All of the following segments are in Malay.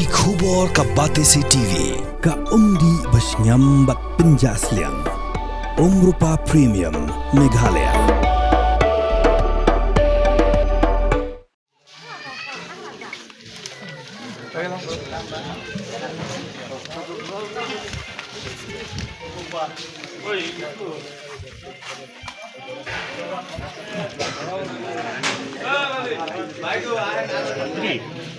Ki khubor ka Batesi TV ka umdi basnyam bat penjaslian Rupa Premium Meghalaya.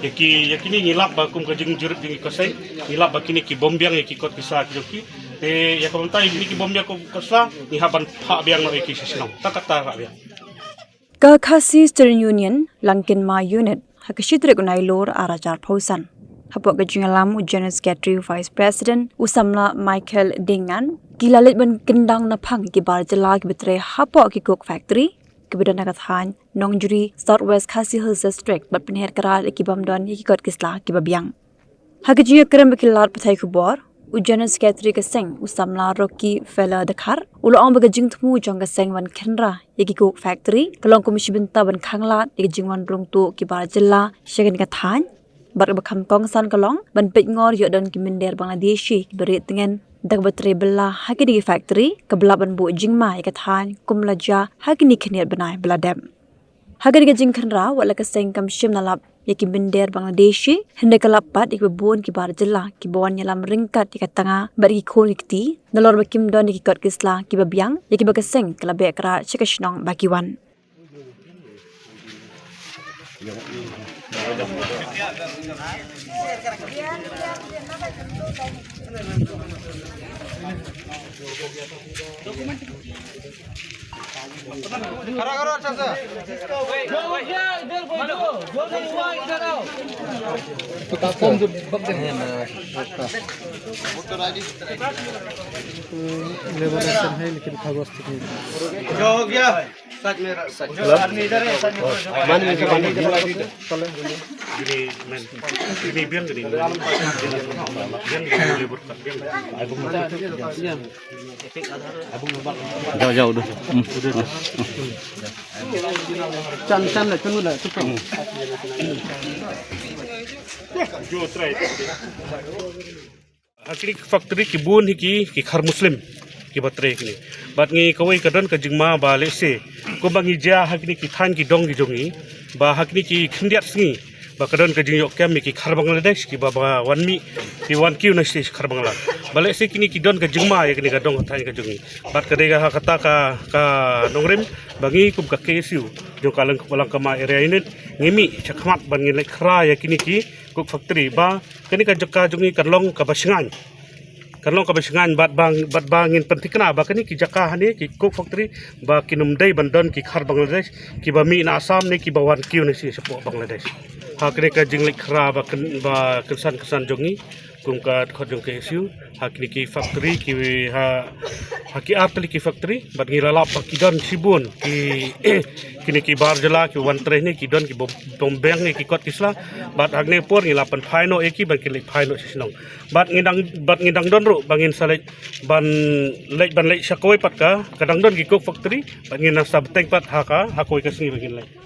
Yakini ngilap bakum kajing jurut dingi kosai ngilap bakini ki bombiang ki kot kisa joki te ya kamuntai ini ki bombiang ko kosla ni haban pha biang no ki sisnong takata ra biang ka khasi student union langkin ma unit hakashidre gunai lor arajar phausan hapok kajing alam general secretary vice president usamla michael dingan kilalit ban Kyndang na phang ki bar Jylla ki bitre hapok ki cook factory kemudian nakathan Nongjri Southwest Khasi Hills District bat penher karal ki bamdon ki kot kisla ki babiang hakajiya kerem kilat pathai khubor general secretary ka seng usamla roki fela dakhar ulo ang bagajing thmu jong ka seng wan khenra ki cook factory kalong komisi binta ban khanglat ki jingwan rungtu ki bar Jylla shagen ka than bar bakham kong san kalong ban pet ngor yo don ki minder Bangladeshi ki beret tengen dak batre bela hakini factory kebelaban bu jingma ikathan kumlaja hakini khniat banai beladem hagari ga jingkhanra wala ka seng kam shim nalap yaki minder Bangladeshi hende kalapat ikbon ki bar Jylla ki bon yalam ringkat ikatanga bari khon ikti nalor bakim don ki kot kisla ki babiang yaki bagaseng kalabe kra chekashnong bakiwan ini biang gini jauh udah can lah kan udah cukup akhirnya factory kibun hiki khar muslim ki batre kini bat ngi kawai kadon ka jingma ba lese ko bangi ja hakni ki than ki dong ki jongi ba hakni ki khindiat sngi ba kadon ka jing yok kam ki khar Bangladesh ki ba wanmi ki wan ki na stage khar Bangla ba lese kini ki don ka jingma ya kini ka dong than ka jongi bat ka dega kata ka nongrim bangi kum ka kesu jo kalang ka ma area ini ngimi chakmat ban ngi lekra ya kini ki cook factory ba kini ka jokka jongi karlong ka basingan karlong ka basingan bat bangin pentikna ba kini ki jaka hani ki cook factory ba kinumdai bandon ki khar Bangladesh ki ba mi na Assam ne ki ba wan kiu ne si sepo Bangladesh ha kini ka jinglik khra ba kesan jongi kum ka khojong ke siu ha kini ki factory ki ha ki artli ki factory bat ngi lalap ki don sibun ki kini ki bar Jylla ki wan tre ne ki don ki bombeng ne ki kot kisla bat agne por ngi lapan phaino eki ban ki lek phaino sisnong bat ngidang don ro bangin salek ban lek shakoi pat ka kadang don ki cook factory bat ngi na sab teng pat ha koi ka singi bangin lek